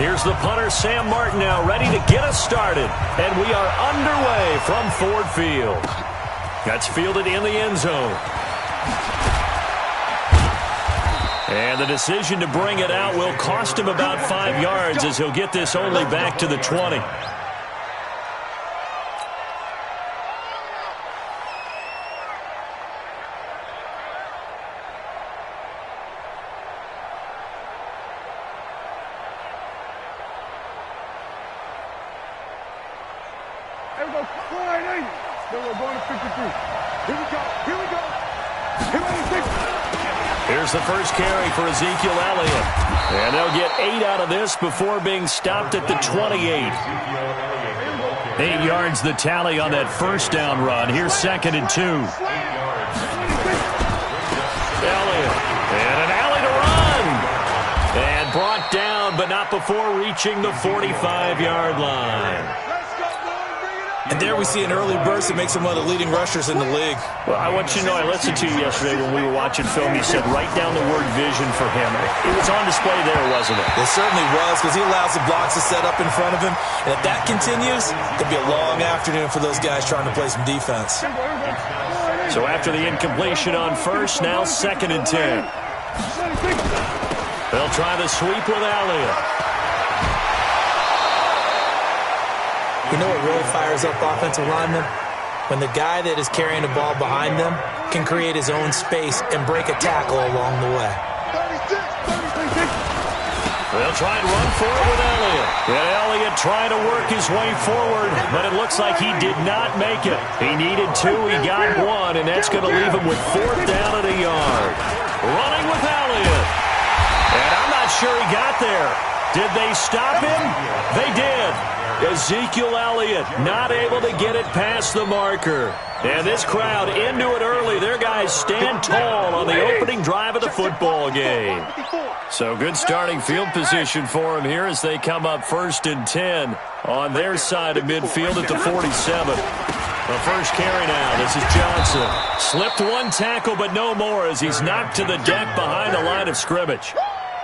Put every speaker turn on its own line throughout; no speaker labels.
Here's the punter, Sam Martin, now ready to get us started. And we are underway from Ford Field. That's fielded in the end zone. And the decision to bring it out will cost him about 5 yards as he'll get this only back to the 20.
Here's
the first carry for Ezekiel Elliott. And they'll get 8 out of this before being stopped at the 28. 8 yards the tally on that first down run. Here's 2nd and 2. Elliott. And an alley to run. And brought down, but not before reaching the 45-yard line.
And there we see an early burst that makes him one of the leading rushers in the league.
Well, I want you to know, I listened to you yesterday when we were watching film. You said write down the word vision for him. It was on display there, wasn't it?
It certainly was, because he allows the blocks to set up in front of him. And if that continues, it could be a long afternoon for those guys trying to play some defense.
So after the incompletion on first, now 2nd and 10. They'll try the sweep with Elliott.
You know what really fires up offensive linemen? When the guy that is carrying the ball behind them can create his own space and break a tackle along the way.
They'll try and run for it with Elliott. And Elliott trying to work his way forward, but it looks like he did not make it. He needed 2, he got 1, and that's going to leave him with 4th down at a yard. Running with Elliott. And I'm not sure he got there. Did they stop him? They did. Ezekiel Elliott not able to get it past the marker. And this crowd into it early. Their guys stand tall on the opening drive of the football game. So good starting field position for them here as they come up 1st and 10 on their side of midfield at the 47. The first carry now. This is Johnson. Slipped 1 tackle, but no more as he's knocked to the deck behind the line of scrimmage.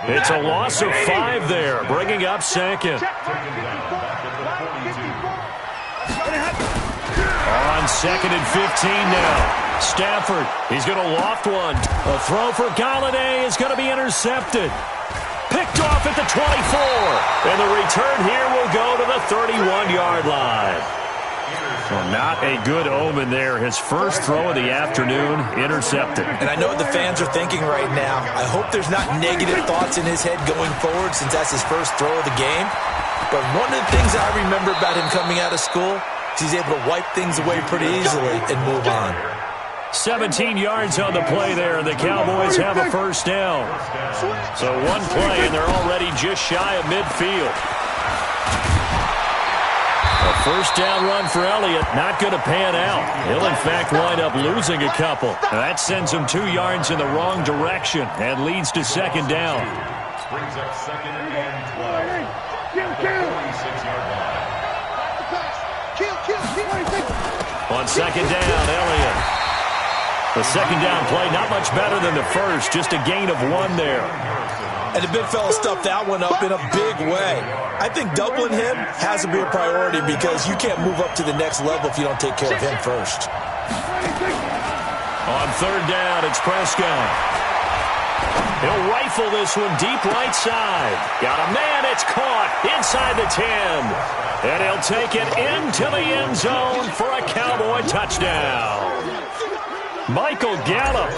It's a loss of 5 there, bringing up 2nd. On 2nd and 15 now. Stafford, he's going to loft one. A throw for Galladay is going to be intercepted. Picked off at the 24. And the return here will go to the 31-yard line. Well, not a good omen there. His first throw of the afternoon, intercepted.
And I know what the fans are thinking right now. I hope there's not negative thoughts in his head going forward since that's his first throw of the game. But one of the things I remember about him coming out of school is he's able to wipe things away pretty easily and move on.
17 yards on the play there, and the Cowboys have a first down. So 1 play, and they're already just shy of midfield. A first down run for Elliott, not going to pan out. He'll, in fact, wind up losing a couple. That sends him 2 yards in the wrong direction and leads to 2nd down.
Brings up 2nd and 12. 46-yard line.
On 2nd down, Elliott. The 2nd down play, not much better than the first, just a gain of 1 there.
And the big fella stuffed that one up in a big way. I think doubling him has to be a priority because you can't move up to the next level if you don't take care of him first.
On 3rd down, it's Prescott. He'll rifle this one deep right side. Got a man, it's caught inside the 10. And he'll take it into the end zone for a Cowboy touchdown. Michael Gallup,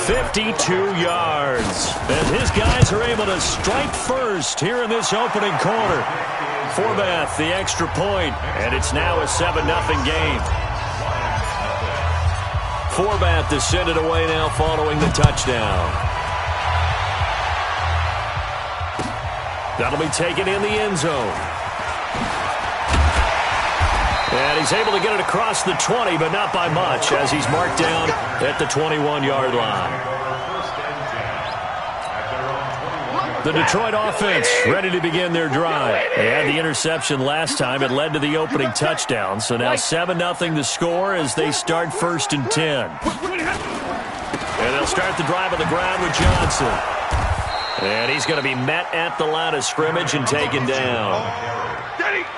52 yards. And his guys are able to strike first here in this opening quarter. Forbath, the extra point, and it's now a 7-0 game. Forbath to send it away now following the touchdown. That'll be taken in the end zone. And he's able to get it across the 20, but not by much, as he's marked down at the 21-yard line. The Detroit offense ready to begin their drive. They had the interception last time. It led to the opening touchdown. So now 7-0 the score as they start 1st and 10. And they'll start the drive on the ground with Johnson. And he's going to be met at the line of scrimmage and taken down.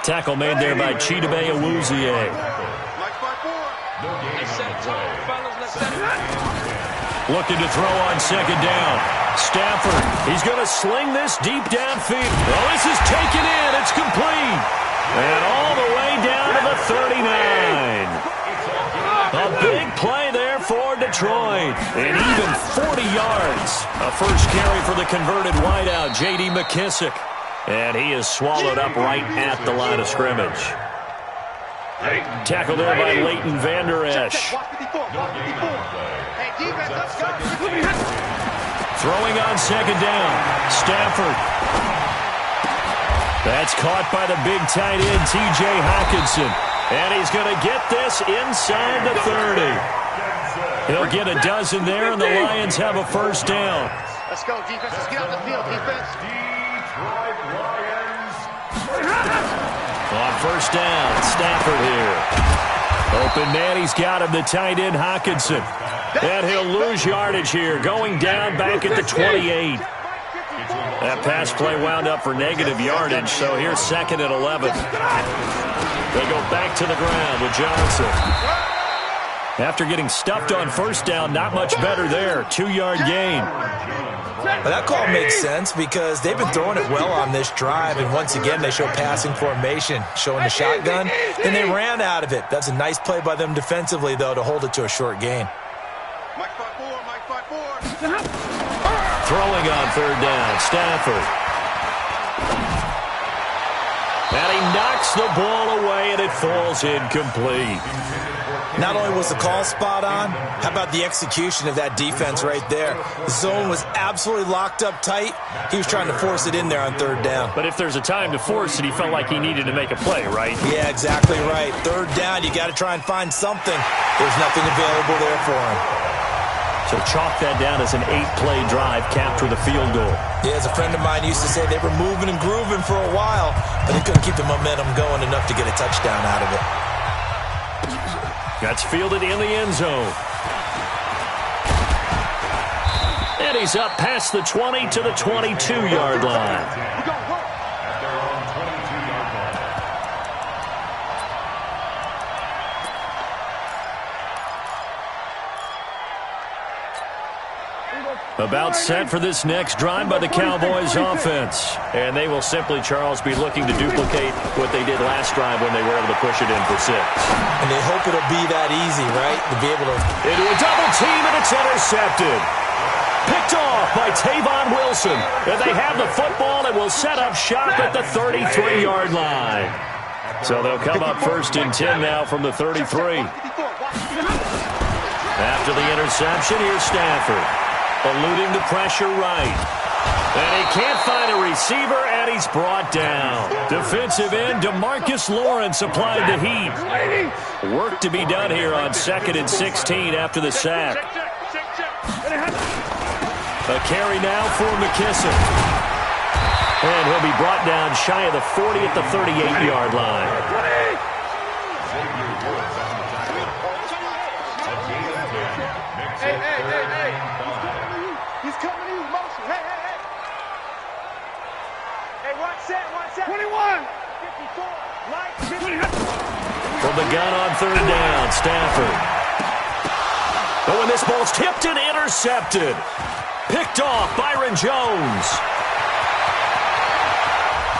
Tackle made there by Chidobe Awuzie. Looking to throw on second down. Stafford, he's going to sling this deep downfield. Oh, this is taken in. It's complete. And all the way down to the 39. A big play there for Detroit. And even 40 yards. A first carry for the converted wideout, J.D. McKissick. And he is swallowed up right at the line of scrimmage. Tackled there by Leighton Vander Esch. Throwing on second down. Stafford. That's caught by the big tight end, T.J. Hockenson. And he's going to get this inside the 30. He'll get a dozen there, and the Lions have a first down.
Let's go, defense. Let's get out the field, defense.
Detroit Lions.
On first down, Stafford here. Open man, he's got him, the tight end, Hockenson. And he'll lose yardage here, going down back at the 28. That pass play wound up for negative yardage, so here's second and 11. They go back to the ground with Johnson. After getting stuffed on first down, not much better there. 2-yard gain.
Well, that call makes sense because they've been throwing it well on this drive, and once again they show passing formation, showing the shotgun, and they ran out of it. That's a nice play by them defensively, though, to hold it to a short gain.
Throwing on third down, Stafford. And he knocks the ball away, and it falls incomplete.
Not only was the call spot on, how about the execution of that defense right there? The zone was absolutely locked up tight. He was trying to force it in there on third down.
But if there's a time to force it, he felt like he needed to make a play, right?
Yeah, exactly right. Third down, you got to try and find something. There's nothing available there for him.
So chalk that down as an 8-play drive capped with a field goal.
Yeah, as a friend of mine used to say, they were moving and grooving for a while, but they couldn't keep the momentum going enough to get a touchdown out of it.
That's fielded in the end zone. And he's up past the 20 to the 22-yard line. About set for this next drive by the Cowboys offense. And they will simply, Charles, be looking to duplicate what they did last drive when they were able to push it in for 6.
And they hope it'll be that easy, right? To be able to...
Into a double team, and it's intercepted. Picked off by Tavon Wilson. And they have the football and will set up shop at the 33-yard line. So they'll come up first and 10 now from the 33. After the interception, here's Stafford. Eluding the pressure right. And he can't find a receiver, and he's brought down. Defensive end DeMarcus Lawrence applied the heat. Work to be done here on 2nd and 16 after the sack. A carry now for McKissick. And he'll be brought down shy of the 40 at the 38-yard line.
He's coming in motion. Hey. Hey, watch that. 21. 54. Mike.
From the gun on third down, Stafford. Oh, and this ball's tipped and intercepted. Picked off Byron Jones.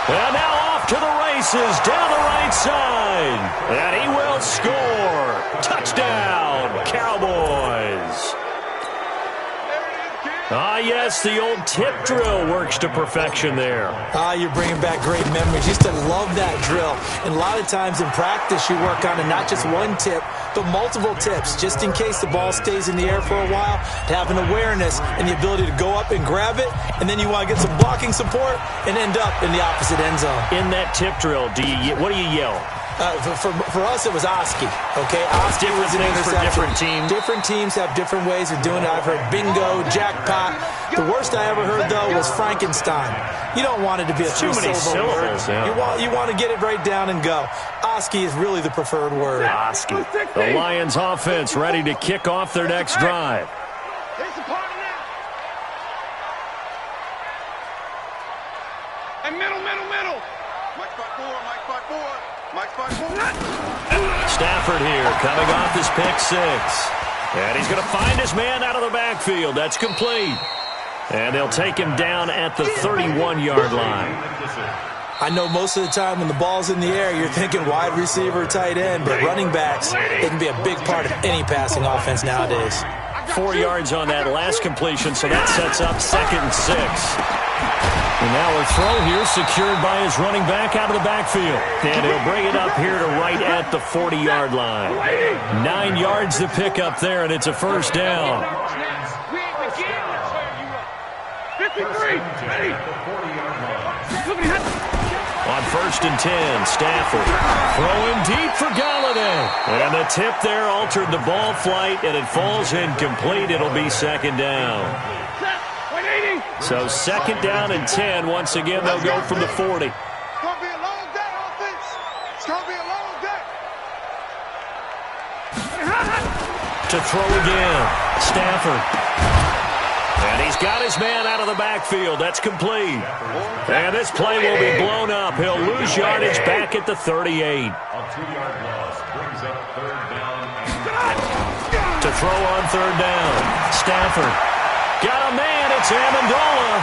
And now off to the races down the right side. And he will score. Touchdown, Cowboys. Ah, yes, the old tip drill works to perfection there.
You're bringing back great memories. Used to love that drill. And a lot of times in practice, you work on it, not just one tip, but multiple tips, just in case the ball stays in the air for a while, to have an awareness and the ability to go up and grab it, and then you want to get some blocking support and end up in the opposite end zone.
In that tip drill, what do you yell?
For us, it was Oski. Okay, Oski was an
things for
interception.
different teams.
Different teams have different ways of doing it. I've heard bingo, jackpot. The worst I ever heard, though, was Frankenstein. You don't want it to be a
too many syllables.
Yeah. You want to get it right down and go. Oski is really the preferred word.
Oski. The Lions offense ready to kick off their next drive. Stafford here coming off his pick six. And he's going to find his man out of the backfield. That's complete. And they'll take him down at the 31-yard line.
I know most of the time when the ball's in the air, you're thinking wide receiver, tight end, but running backs, they can be a big part of any passing offense nowadays.
4 yards on that last completion, so that sets up 2nd and 6. And now a throw here secured by his running back out of the backfield. And he'll bring it up here to right at the 40-yard line. 9 yards to pick up there, and it's a first down.
53.
On 1st and 10, Stafford throwing deep for Galladay. And the tip there altered the ball flight, and it falls incomplete. It'll be 2nd down. So 2nd down and 10. Once again, they'll go from the 40.
It's going to be a long day, offense. It's going to be a long day.
To throw again, Stafford. And he's got his man out of the backfield. That's complete. And this play will be blown up. He'll lose yardage back at the 38.
A 2-yard loss brings up 3rd down.
To throw on 3rd down, Stafford. Got a man. It's Amendola.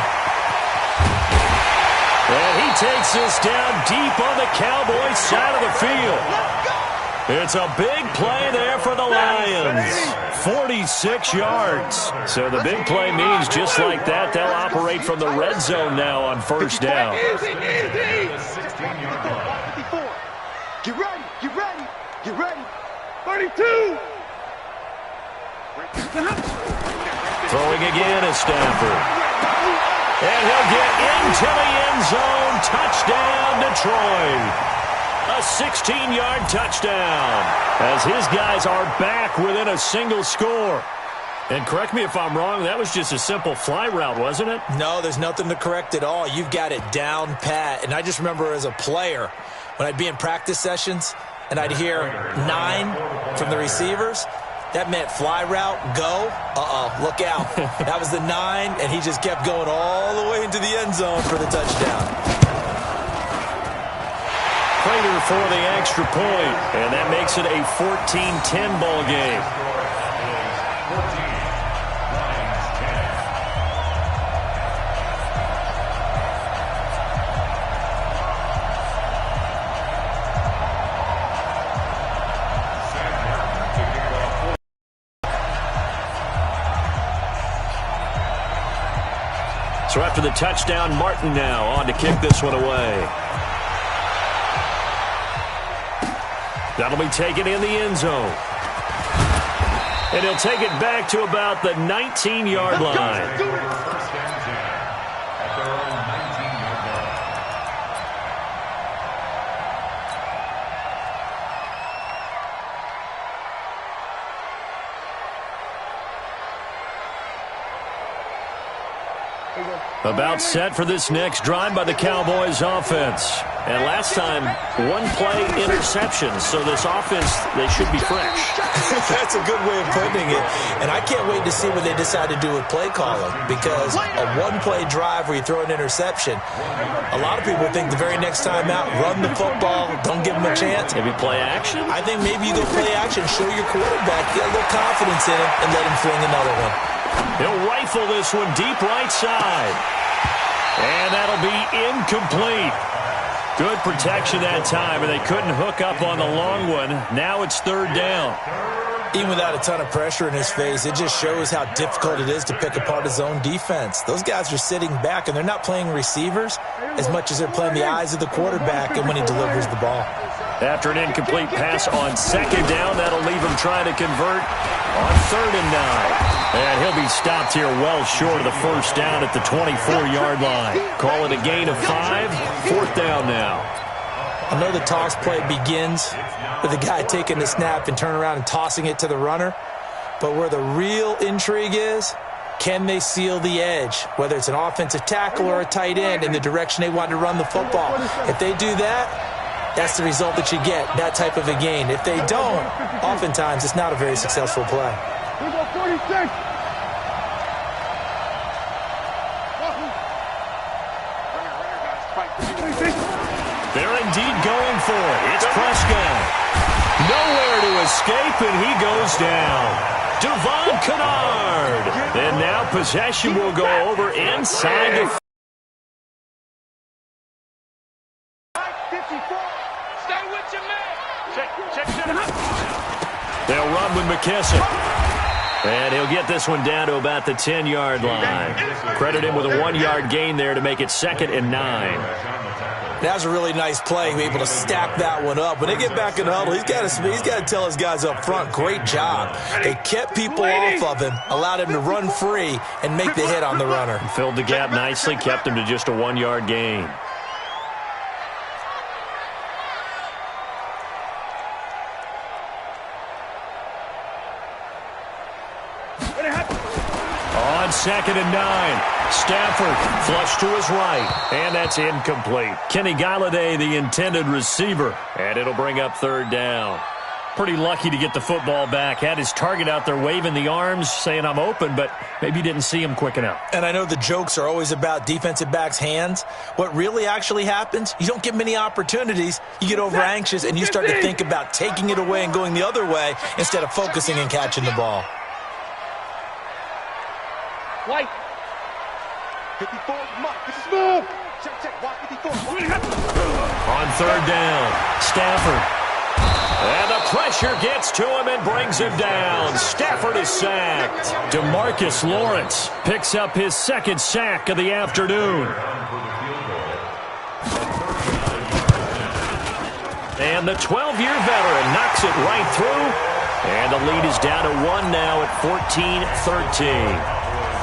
And he takes this down deep on the Cowboys' side of the field. It's a big play there for the Lions. 46 yards. So the big play means just like that, they'll operate from the red zone now on 1st down.
16-yard line.
54. Get ready. Get ready. Get ready. 32.
Throwing again is Stafford. And he'll get into the end zone. Touchdown, Detroit. A 16-yard touchdown as his guys are back within a single score. And correct me if I'm wrong, that was just a simple fly route, wasn't it?
No, there's nothing to correct at all. You've got it down pat. And I just remember as a player, when I'd be in practice sessions and I'd hear 9 from the receivers, that meant fly route, go, look out. That was the 9, and he just kept going all the way into the end zone for the touchdown.
Prater for the extra point, and that makes it a 14-10 ball game. So after the touchdown, Martin now on to kick this one away. That'll be taken in the end zone. And he'll take it back to about the 19-yard line.
First down, 10 at their own 19-yard line.
About set for this next drive by the Cowboys offense. And last time, 1-play interception. So this offense, they should be fresh.
That's a good way of putting it. And I can't wait to see what they decide to do with play calling. Because a 1-play drive where you throw an interception, a lot of people think the very next time out, run the football, don't give them a chance.
Maybe play action?
I think maybe you go play action, show your quarterback, get a little confidence in him, and let him fling another one.
He'll rifle this one deep right side. And that'll be incomplete. Good protection that time, and they couldn't hook up on the long one. Now it's 3rd down.
Even without a ton of pressure in his face, it just shows how difficult it is to pick apart his own defense. Those guys are sitting back, and they're not playing receivers as much as they're playing the eyes of the quarterback and when he delivers the ball.
After an incomplete pass on 2nd down, that'll leave him trying to convert on 3rd and 9. And he'll be stopped here well short of the first down at the 24-yard line. Call it a gain of 5. 4th down now.
I know the toss play begins with the guy taking the snap and turning around and tossing it to the runner. But where the real intrigue is, can they seal the edge? Whether it's an offensive tackle or a tight end in the direction they want to run the football. If they do that, that's the result that you get, that type of a gain. If they don't, oftentimes it's not a very successful play.
46.
They're indeed going for it. It's Prescott. Nowhere to escape, and he goes down. Devon Kennard. And now possession will go over inside the...
Stay with your man.
They'll run with McKissick. And he'll get this one down to about the 10-yard line. Credit him with a 1-yard gain there to make it 2nd and 9.
That was a really nice play. He was able to stack that one up. When they get back in the huddle, he's got to tell his guys up front, great job. They kept people off of him, allowed him to run free, and make the hit on the runner.
Filled the gap nicely, kept him to just a 1-yard gain. On 2nd and 9. Stafford flush to his right, and that's incomplete. Kenny Galladay, the intended receiver, and it'll bring up 3rd down. Pretty lucky to get the football back. Had his target out there waving the arms, saying I'm open, but maybe didn't see him quick enough.
And I know the jokes are always about defensive backs' hands. What really actually happens, you don't get many opportunities. You get over anxious, and you start to think about taking it away and going the other way instead of focusing and catching the ball.
White. 54, Mark. This is move. Check. Watch 54.
On 3rd down, Stafford. And the pressure gets to him and brings him down. Stafford is sacked. DeMarcus Lawrence picks up his 2nd sack of the afternoon. And the 12-year veteran knocks it right through. And the lead is down to 1 now at 14-13.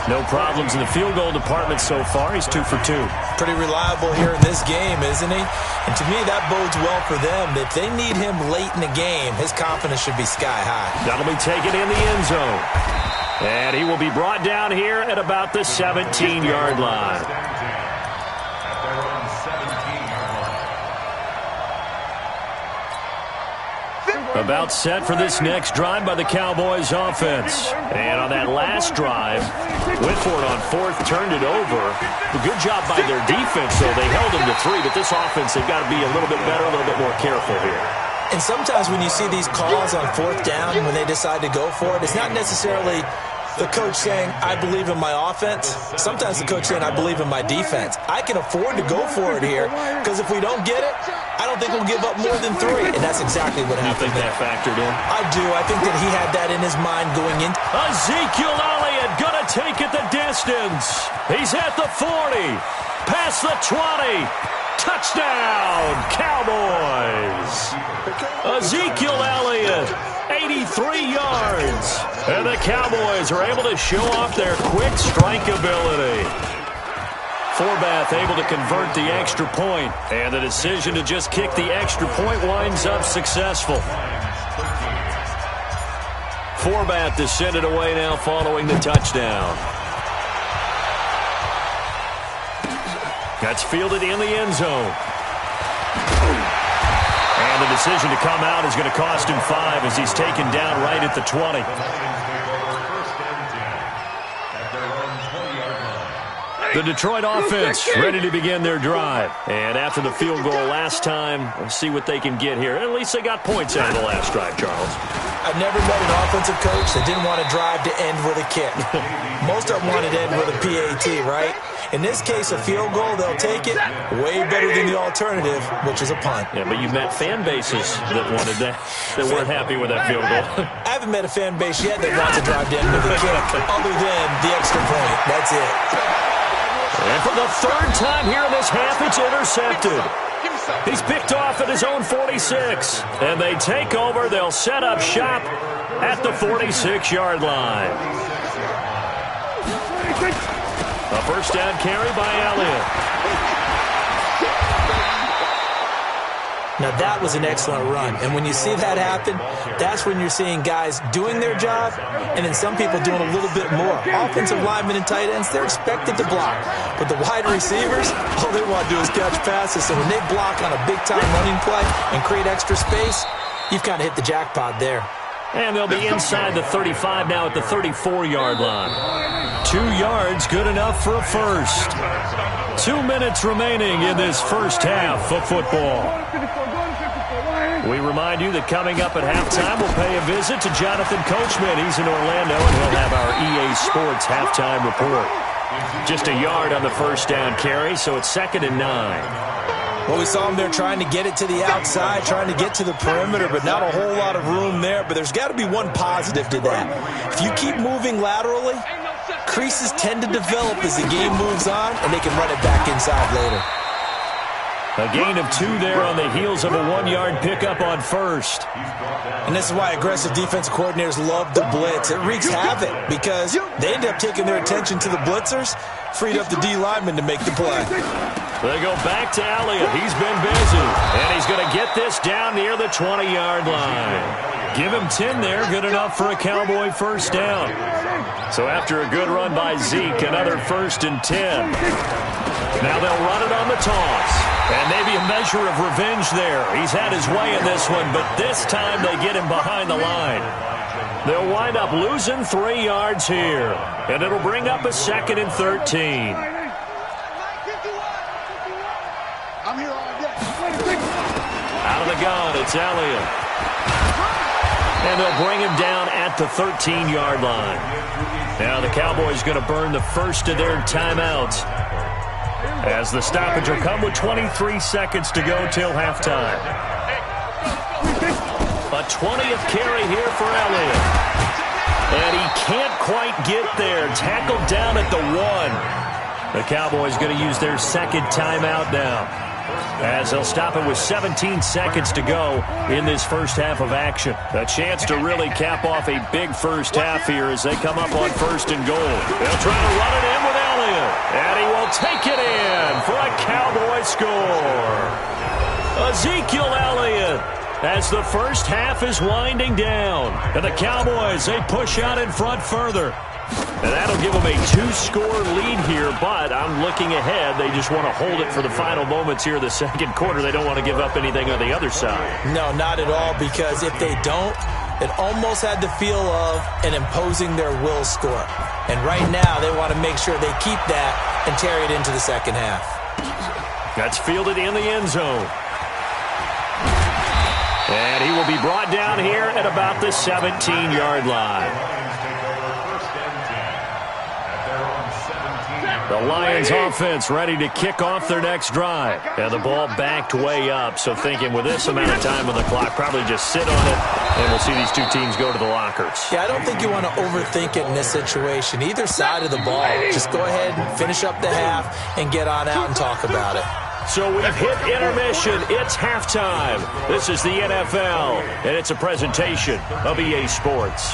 No problems in the field goal department so far. He's 2 for 2.
Pretty reliable here in this game, isn't he? And to me, that bodes well for them. If they need him late in the game, his confidence should be sky high.
That'll be taken in the end zone. And he will be brought down here at about the 17-yard line. About set for this next drive by the Cowboys offense. And on that last drive, Whitford on 4th turned it over. A good job by their defense, though. They held them to 3, but this offense, they've got to be a little bit better, a little bit more careful here.
And sometimes when you see these calls on 4th down, when they decide to go for it, it's not necessarily the coach saying, I believe in my offense. Sometimes the coach saying, I believe in my defense. I can afford to go for it here, because if we don't get it, I don't think we'll give up more than 3. And that's exactly what happened.
You think that factored in?
I do. I think that he had that in his mind going in.
Ezekiel Elliott gonna take it the distance. He's at the 40, past the 20. Touchdown, Cowboys. Ezekiel Elliott, 83 yards. And the Cowboys are able to show off their quick strike ability. Forbath able to convert the extra point, and the decision to just kick the extra point winds up successful. Forbath to send it away now following the touchdown. That's fielded in the end zone. And the decision to come out is going to cost him 5 as he's taken down right at the 20. The Detroit offense ready to begin their drive. And after the field goal last time, we'll see what they can get here. At least they got points out of the last drive, Charles.
I've never met an offensive coach that didn't want to drive to end with a kick. Most of them wanted to end with a PAT, right? In this case, a field goal, they'll take it way better than the alternative, which is a punt.
Yeah, but you met fan bases that wanted that, that weren't happy with that field goal.
I haven't met a fan base yet that wants to drive to end with a kick, other than the extra point. That's it.
And for the 3rd time here in this half, it's intercepted. He's picked off at his own 46. And they take over. They'll set up shop at the 46-yard line. A first down carry by Elliott.
Now, that was an excellent run. And when you see that happen, that's when you're seeing guys doing their job and then some people doing a little bit more. Offensive linemen and tight ends, they're expected to block. But the wide receivers, all they want to do is catch passes. So when they block on a big-time running play and create extra space, you've kind of hit the jackpot there.
And they'll be inside the 35 now at the 34-yard line. 2 yards, good enough for a first. 2 minutes remaining in this first half of football. We remind you that coming up at halftime, we'll pay a visit to Jonathan Coachman. He's in Orlando, and he'll have our EA Sports halftime report. Just a yard on the first down carry, so it's 2nd and 9.
Well, we saw him there trying to get it to the outside, trying to get to the perimeter, but not a whole lot of room there. But there's got to be one positive to that. If you keep moving laterally, creases tend to develop as the game moves on, and they can run it back inside later.
A gain of 2 there on the heels of a 1-yard pickup on first.
And this is why aggressive defensive coordinators love the blitz. It wreaks havoc because they end up taking their attention to the blitzers, freed up the D lineman to make the play.
They go back to Elliott. He's been busy. And he's going to get this down near the 20-yard line. Give him 10 there. Good enough for a Cowboy first down. So after a good run by Zeke, another 1st and 10. Now they'll run it on the toss. And maybe a measure of revenge there. He's had his way in this one, but this time they get him behind the line. They'll wind up losing 3 yards here. And it'll bring up a 2nd and 13. Out of the gun, it's Elliott. And they'll bring him down at the 13-yard line. Now the Cowboys going to burn the first of their timeouts, as the stoppage will come with 23 seconds to go till halftime. A 20th carry here for Elliott. And he can't quite get there. Tackled down at the 1. The Cowboys going to use their 2nd timeout now, as they'll stop it with 17 seconds to go in this first half of action. A chance to really cap off a big first half here as they come up on 1st and goal. They'll try to run it in with Elliott, and he will take it in for a Cowboy score. Ezekiel Elliott, as the first half is winding down. And the Cowboys, they push out in front further. And that'll give them a 2-score lead here, but I'm looking ahead. They just want to hold it for the final moments here in the 2nd quarter. They don't want to give up anything on the other side.
No, not at all, because if they don't, it almost had the feel of an imposing their will score. And right now, they want to make sure they keep that and carry it into the 2nd half.
That's fielded in the end zone. And he will be brought down here at about the 17-yard line. The Lions offense ready to kick off their next drive. And the ball backed way up, so thinking with this amount of time on the clock, probably just sit on it, and we'll see these two teams go to the lockers.
Yeah, I don't think you want to overthink it in this situation. Either side of the ball, just go ahead and finish up the half and get on out and talk about it.
So we've hit intermission. It's halftime. This is the NFL, and it's a presentation of EA Sports.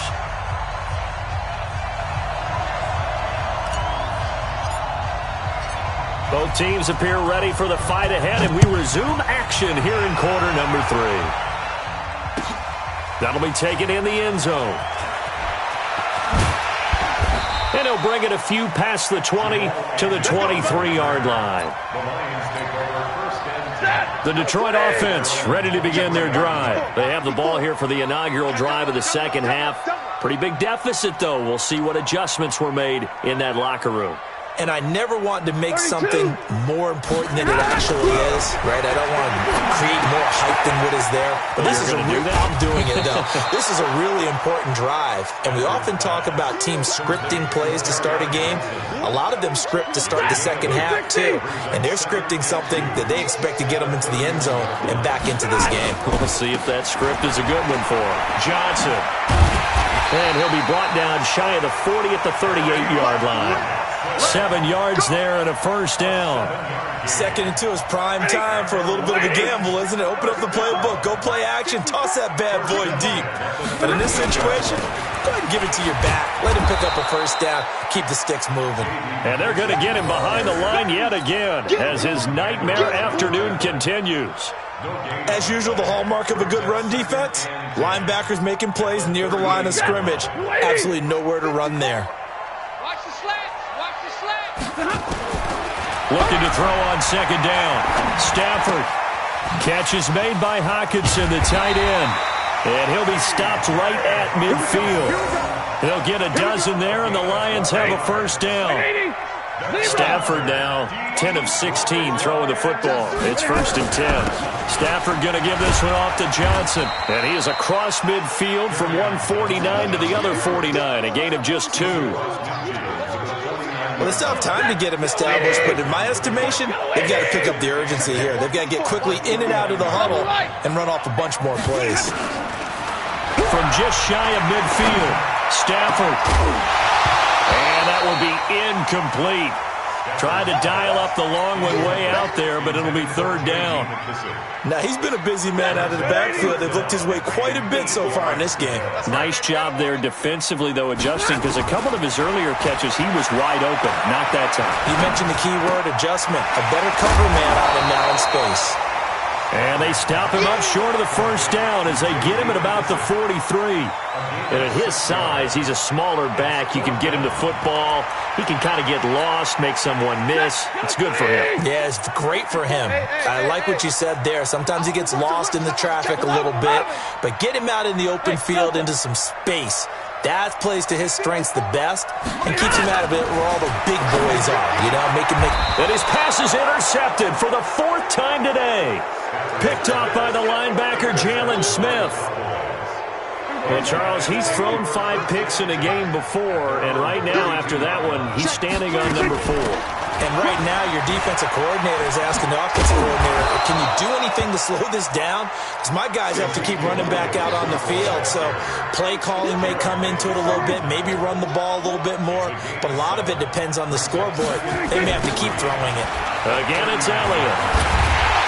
Both teams appear ready for the fight ahead, and we resume action here in quarter number 3. That'll be taken in the end zone. And he'll bring it a few past the 20 to the 23-yard line. The Detroit offense ready to begin their drive. They have the ball here for the inaugural drive of the second half. Pretty big deficit, though. We'll see what adjustments were made in that locker room.
And I never want to make something more important than it actually is, right? I don't want to create more hype than what is there. But this is a real, I'm doing it, though. This is a really important drive. And we often talk about teams scripting plays to start a game. A lot of them script to start the second half, too. And they're scripting something that they expect to get them into the end zone and back into this game.
We'll see if that script is a good one for him. Johnson. And he'll be brought down shy of the 40 at the 38-yard line. 7 yards there and a first down.
2nd and 2 is prime time for a little bit of a gamble, isn't it? Open up the playbook, go play action, toss that bad boy deep. But in this situation, go ahead and give it to your back. Let him pick up a first down, keep the sticks moving.
And they're going to get him behind the line yet again as his nightmare afternoon continues.
As usual, the hallmark of a good run defense, linebackers making plays near the line of scrimmage. Absolutely nowhere to run there.
Looking to throw on second down. Stafford. Catch is made by Hockenson, the tight end. And he'll be stopped right at midfield. He'll get a dozen there, and the Lions have a first down. Stafford now 10 of 16 throwing the football. It's 1st and 10. Stafford going to give this one off to Johnson. And he is across midfield from 149 to the other 49. A gain of just 2.
Well, they still have time to get him established, but in my estimation, they've got to pick up the urgency here. They've got to get quickly in and out of the huddle and run off a bunch more plays.
From just shy of midfield, Stafford. And that will be incomplete. Tried to dial up the long one way out there, but it'll be 3rd down.
Now, he's been a busy man out of the backfield. They've looked his way quite a bit so far in this game.
Nice job there defensively, though, adjusting, because a couple of his earlier catches, he was wide open. Not that time.
You mentioned the key word, adjustment. A better cover man on him now in space.
And they stop him up short of the 1st down as they get him at about the 43. And at his size, he's a smaller back. You can get him the football. He can kind of get lost, make someone miss. It's good for him.
Yeah, it's great for him. I like what you said there. Sometimes he gets lost in the traffic a little bit, but get him out in the open field into some space. That plays to his strengths the best and keeps him out of it where all the big boys are, you know, make him make.
And his pass is intercepted for the 4th time today. Picked off by the linebacker, Jalen Smith. Well, Charles, he's thrown 5 picks in a game before, and right now, after that one, he's standing on number 4.
And right now, your defensive coordinator is asking the offensive coordinator, can you do anything to slow this down? Because my guys have to keep running back out on the field. So play calling may come into it a little bit, maybe run the ball a little bit more, but a lot of it depends on the scoreboard. They may have to keep throwing it.
Again, it's Elliott.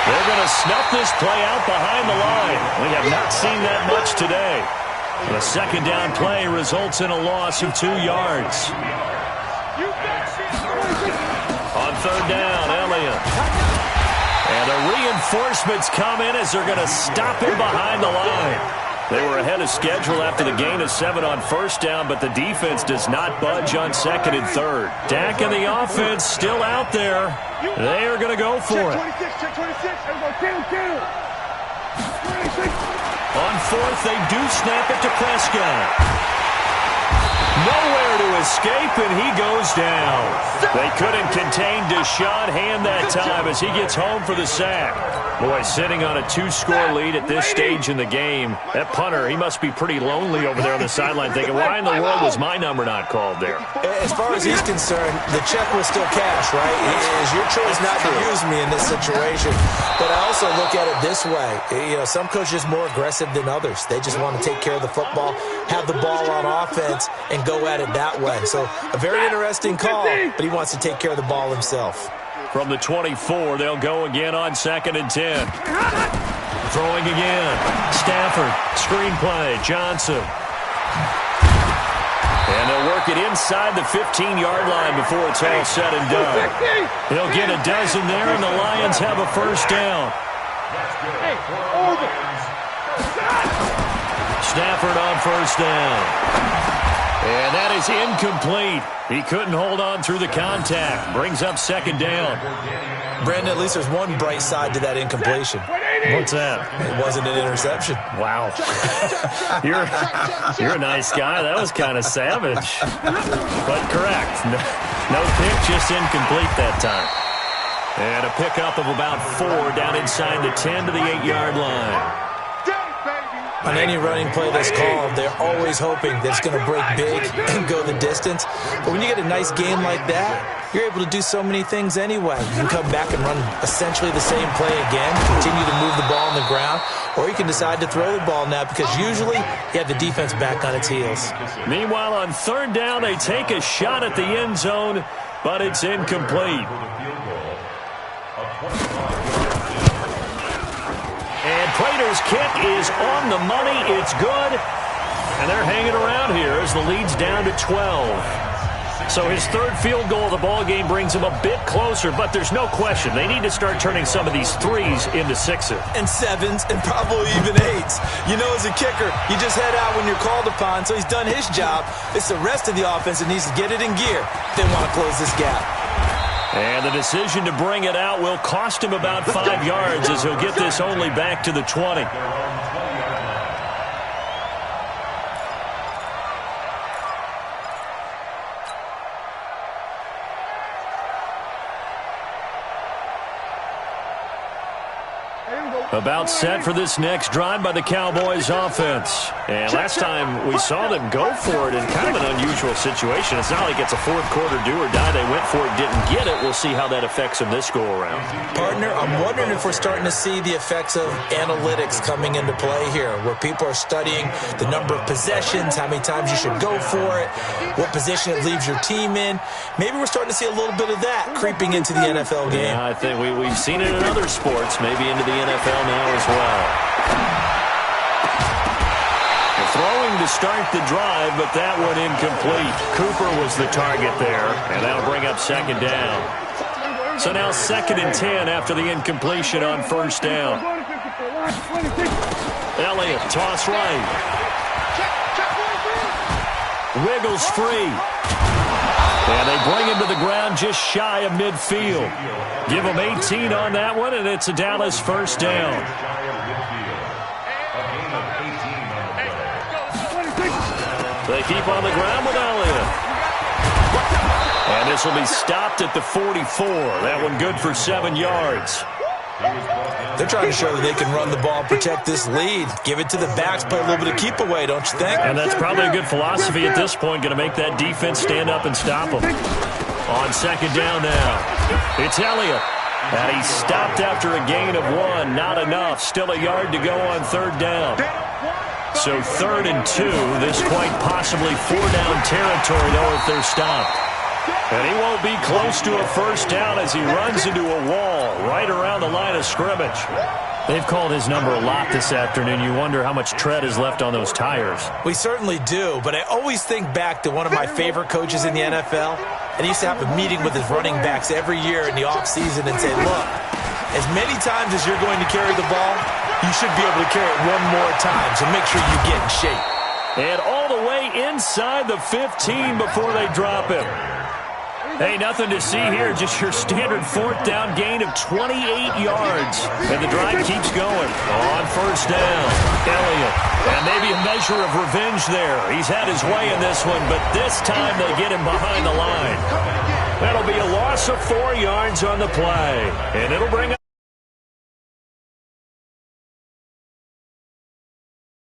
They're going to snuff this play out behind the line. We have not seen that much today. The 2nd down play results in a loss of 2 yards. On 3rd down, Elliott. And the reinforcements come in as they're going to stop him behind the line. They were ahead of schedule after the gain of 7 on 1st down, but the defense does not budge on 2nd and 3rd. Dak and the offense still out there. They are going to go for it. On 4th, they do snap it to Prescott. Nowhere to escape, and he goes down. They couldn't contain Deshaun Hand that time as he gets home for the sack. Boy, sitting on a 2-score lead at this stage in the game, that punter, he must be pretty lonely over there on the sideline thinking, why in the world was my number not called there?
As far as he's concerned, the check was still cash, right? It is your choice not to use me in this situation. But I also look at it this way. You know, some coaches are more aggressive than others. They just want to take care of the football, have the ball on offense, and go at it that way. So a very interesting call, but he wants to take care of the ball himself.
From the 24, they'll go again on 2nd and 10. Throwing again. Stafford, screenplay, Johnson. And they'll work it inside the 15-yard line before it's all said and done. They'll get a dozen there, and the Lions have a 1st down. Stafford on 1st down. And that is incomplete. He couldn't hold on through the contact. Brings up 2nd down.
Brandon, at least there's one bright side to that incompletion.
What's that?
It wasn't an interception.
Wow. You're a nice guy. That was kind of savage. But correct. No pick, just incomplete that time. And a pickup of about 4 down inside the 10 to the 8-yard line.
On any running play that's called, they're always hoping that it's going to break big and go the distance. But when you get a nice game like that, you're able to do so many things anyway. You can come back and run essentially the same play again, continue to move the ball on the ground, or you can decide to throw the ball now because usually you have the defense back on its heels.
Meanwhile, on 3rd down, they take a shot at the end zone, but it's incomplete. And Prater's kick is on the money. It's good. And they're hanging around here as the lead's down to 12. So his 3rd field goal of the ballgame brings him a bit closer, but there's no question. They need to start turning some of these 3s into 6s.
And 7s and probably even 8s. You know, as a kicker, you just head out when you're called upon, so he's done his job. It's the rest of the offense that needs to get it in gear if they want to close this gap.
And the decision to bring it out will cost him about 5 yards as he'll get this only back to the 20. About set for this next drive by the Cowboys offense. And last time we saw them go for it in kind of an unusual situation. It's not like it's a fourth quarter do or die. They went for it, didn't get it. We'll see how that affects them this go-around.
Partner, I'm wondering if we're starting to see the effects of analytics coming into play here, where people are studying the number of possessions, how many times you should go for it, what position it leaves your team in. Maybe we're starting to see a little bit of that creeping into the NFL game.
Yeah, I think we've seen it in other sports, maybe into the NFL now as well. Throwing to start the drive, but that one incomplete. Cooper was the target there, and that'll bring up second down. So now 2nd and 10 after the incompletion on first down. Elliott, toss right. Wiggles free. And they bring him to the ground just shy of midfield. Give him 18 on that one, and it's a Dallas first down. They keep on the ground with Elliott. And this will be stopped at the 44. That one good for 7 yards.
They're trying to show that they can run the ball and protect this lead. Give it to the backs, play a little bit of keep away, don't you think?
And that's probably a good philosophy at this point, going to make that defense stand up and stop them. On second down now, it's Elliott. And he's stopped after a gain of 1. Not enough. Still a yard to go on third down. So 3rd and 2. This quite possibly 4-down territory, though, if they're stopped. And he won't be close to a first down as he runs into a wall right around the line of scrimmage. They've called his number a lot this afternoon. You wonder how much tread is left on those tires.
We certainly do, but I always think back to one of my favorite coaches in the NFL. And he used to have a meeting with his running backs every year in the offseason and say, look, as many times as you're going to carry the ball, you should be able to carry it one more time, so make sure you get in shape.
And all the way inside the 15 before they drop him. Hey, nothing to see here, just your standard 4th down gain of 28 yards. And the drive keeps going. On first down, Elliott. And maybe a measure of revenge there. He's had his way in this one, but this time they get him behind the line. That'll be a loss of 4 yards on the play. And it'll bring